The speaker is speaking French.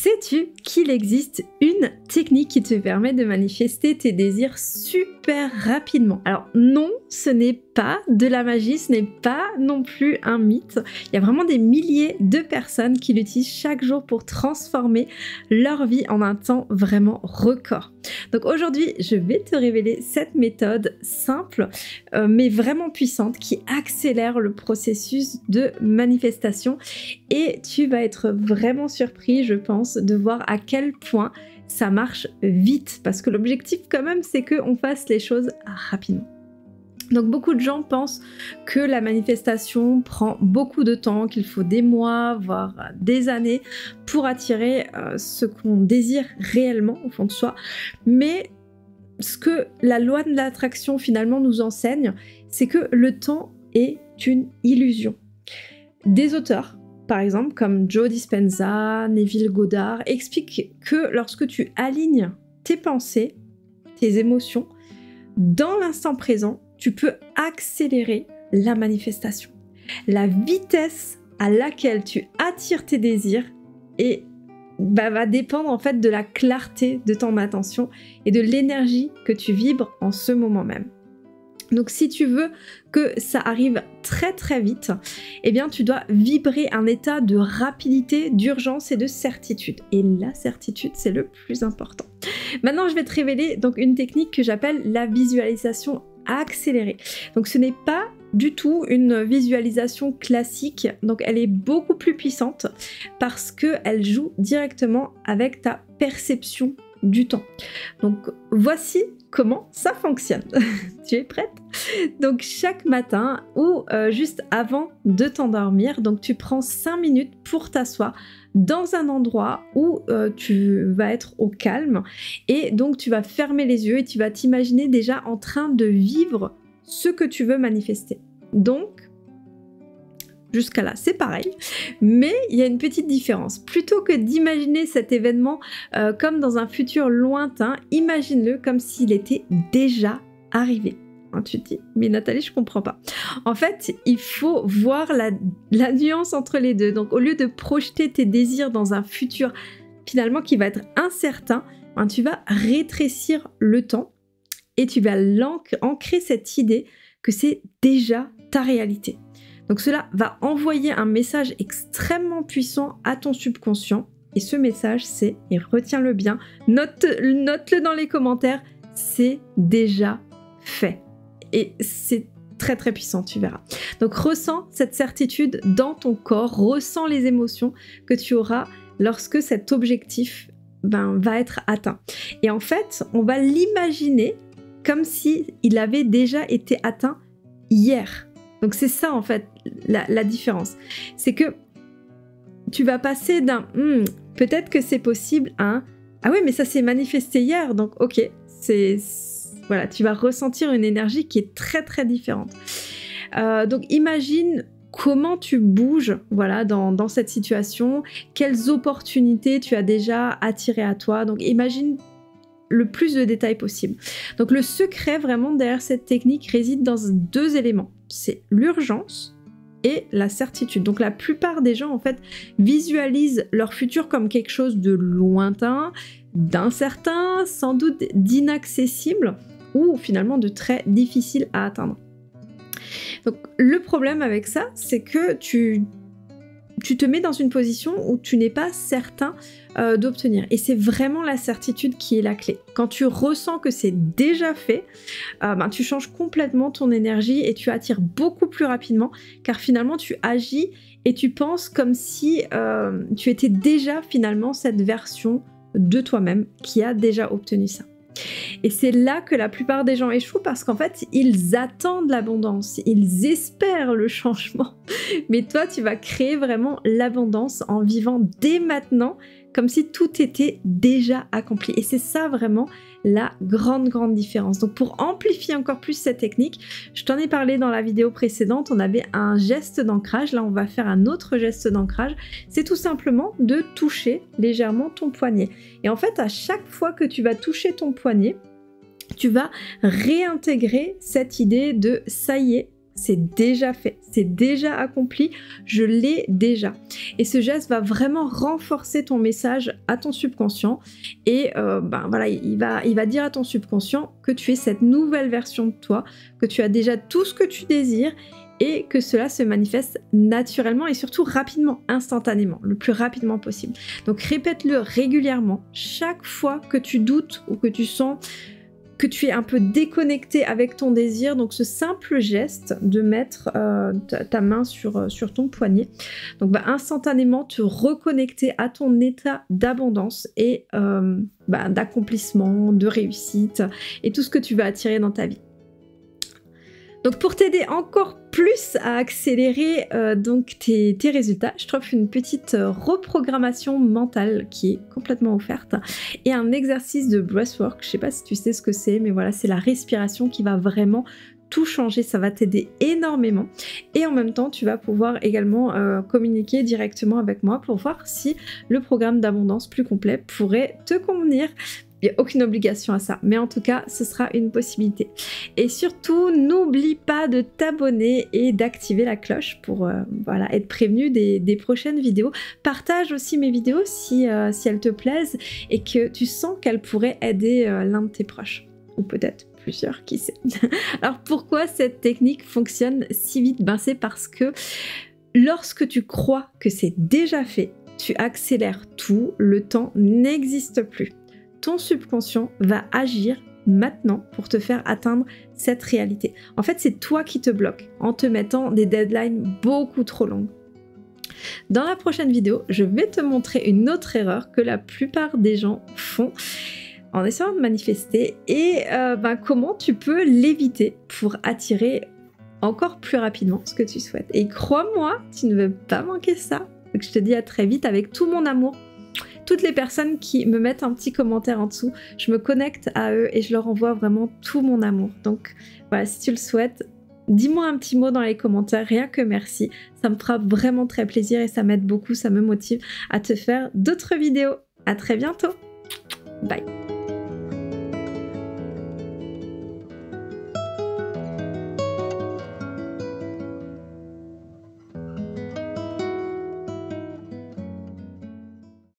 Sais-tu qu'il existe une technique qui te permet de manifester tes désirs super rapidement? Alors non, ce n'est pas de la magie, ce n'est pas non plus un mythe. Il y a vraiment des milliers de personnes qui l'utilisent chaque jour pour transformer leur vie en un temps vraiment record. Donc aujourd'hui, je vais te révéler cette méthode simple mais vraiment puissante qui accélère le processus de manifestation et tu vas être vraiment surpris, je pense, de voir à quel point ça marche vite parce que l'objectif quand même c'est qu'on fasse les choses rapidement. Donc beaucoup de gens pensent que la manifestation prend beaucoup de temps, qu'il faut des mois, voire des années pour attirer ce qu'on désire réellement au fond de soi. Mais ce que la loi de l'attraction finalement nous enseigne, c'est que le temps est une illusion. Des auteurs, par exemple, comme Joe Dispenza, Neville Goddard, expliquent que lorsque tu alignes tes pensées, tes émotions, dans l'instant présent, tu peux accélérer la manifestation. La vitesse à laquelle tu attires tes désirs va dépendre en fait de la clarté de ton attention et de l'énergie que tu vibres en ce moment même. Donc si tu veux que ça arrive très très vite, eh bien tu dois vibrer un état de rapidité, d'urgence et de certitude. Et la certitude, c'est le plus important. Maintenant, je vais te révéler donc une technique que j'appelle la visualisation accélérée. Donc ce n'est pas du tout une visualisation classique, donc elle est beaucoup plus puissante parce qu'elle joue directement avec ta perception du temps. Donc voici comment ça fonctionne. Tu es prête? Donc chaque matin ou juste avant de t'endormir, donc tu prends 5 minutes pour t'asseoir dans un endroit où tu vas être au calme et donc tu vas fermer les yeux et tu vas t'imaginer déjà en train de vivre ce que tu veux manifester. Donc jusqu'à là, c'est pareil, mais il y a une petite différence. Plutôt que d'imaginer cet événement comme dans un futur lointain, imagine-le comme s'il était déjà arrivé. Hein, tu te dis, mais Nathalie, je comprends pas. En fait, il faut voir la nuance entre les deux. Donc, au lieu de projeter tes désirs dans un futur finalement qui va être incertain, hein, tu vas rétrécir le temps et tu vas ancrer cette idée que c'est déjà ta réalité. Donc cela va envoyer un message extrêmement puissant à ton subconscient. Et ce message, c'est, et retiens-le bien, note-le dans les commentaires, c'est déjà fait. Et c'est très très puissant, tu verras. Donc ressens cette certitude dans ton corps, ressens les émotions que tu auras lorsque cet objectif va être atteint. Et en fait, on va l'imaginer comme s'il avait déjà été atteint hier. Donc c'est ça en fait la différence. C'est que tu vas passer d'un peut-être que c'est possible à un ah oui mais ça s'est manifesté hier donc ok voilà, tu vas ressentir une énergie qui est très très différente. Donc imagine comment tu bouges voilà, dans cette situation, quelles opportunités tu as déjà attirées à toi. Donc imagine le plus de détails possible. Donc le secret vraiment derrière cette technique réside dans 2 éléments. C'est l'urgence et la certitude. Donc la plupart des gens en fait visualisent leur futur comme quelque chose de lointain, d'incertain, sans doute d'inaccessible ou finalement de très difficile à atteindre. Donc le problème avec ça, c'est que tu te mets dans une position où tu n'es pas certain d'obtenir. Et c'est vraiment la certitude qui est la clé. Quand tu ressens que c'est déjà fait, tu changes complètement ton énergie et tu attires beaucoup plus rapidement car finalement tu agis et tu penses comme si tu étais déjà finalement cette version de toi-même qui a déjà obtenu ça. Et c'est là que la plupart des gens échouent parce qu'en fait, ils attendent l'abondance, ils espèrent le changement. Mais toi, tu vas créer vraiment l'abondance en vivant dès maintenant comme si tout était déjà accompli. Et c'est ça vraiment la grande différence. Donc pour amplifier encore plus cette technique, je t'en ai parlé dans la vidéo précédente, on avait un geste d'ancrage, là on va faire un autre geste d'ancrage, c'est tout simplement de toucher légèrement ton poignet. Et en fait, à chaque fois que tu vas toucher ton poignet, tu vas réintégrer cette idée de ça y est, c'est déjà fait, c'est déjà accompli, je l'ai déjà. Et ce geste va vraiment renforcer ton message à ton subconscient et voilà, il va dire à ton subconscient que tu es cette nouvelle version de toi, que tu as déjà tout ce que tu désires et que cela se manifeste naturellement et surtout rapidement, instantanément, le plus rapidement possible. Donc répète-le régulièrement, chaque fois que tu doutes ou que tu sens que tu es un peu déconnecté avec ton désir, donc ce simple geste de mettre ta main sur ton poignet, donc va instantanément te reconnecter à ton état d'abondance et d'accomplissement, de réussite et tout ce que tu vas attirer dans ta vie. Donc pour t'aider encore plus à accélérer donc tes résultats, je t'offre une petite reprogrammation mentale qui est complètement offerte et un exercice de breathwork. Je sais pas si tu sais ce que c'est, mais voilà, c'est la respiration qui va vraiment tout changer, ça va t'aider énormément et en même temps tu vas pouvoir également communiquer directement avec moi pour voir si le programme d'abondance plus complet pourrait te convenir. Il n'y a aucune obligation à ça, mais en tout cas, ce sera une possibilité. Et surtout, n'oublie pas de t'abonner et d'activer la cloche pour voilà, être prévenu des prochaines vidéos. Partage aussi mes vidéos si elles te plaisent et que tu sens qu'elles pourraient aider l'un de tes proches. Ou peut-être plusieurs, qui sait. Alors pourquoi cette technique fonctionne si vite? Ben, c'est parce que lorsque tu crois que c'est déjà fait, tu accélères tout, le temps n'existe plus. Ton subconscient va agir maintenant pour te faire atteindre cette réalité. En fait, c'est toi qui te bloques en te mettant des deadlines beaucoup trop longues. Dans la prochaine vidéo, je vais te montrer une autre erreur que la plupart des gens font en essayant de manifester et comment tu peux l'éviter pour attirer encore plus rapidement ce que tu souhaites. Et crois-moi, tu ne veux pas manquer ça. Donc je te dis à très vite avec tout mon amour. Toutes les personnes qui me mettent un petit commentaire en dessous, je me connecte à eux et je leur envoie vraiment tout mon amour. Donc voilà, si tu le souhaites, dis-moi un petit mot dans les commentaires, rien que merci. Ça me fera vraiment très plaisir et ça m'aide beaucoup, ça me motive à te faire d'autres vidéos. À très bientôt. Bye.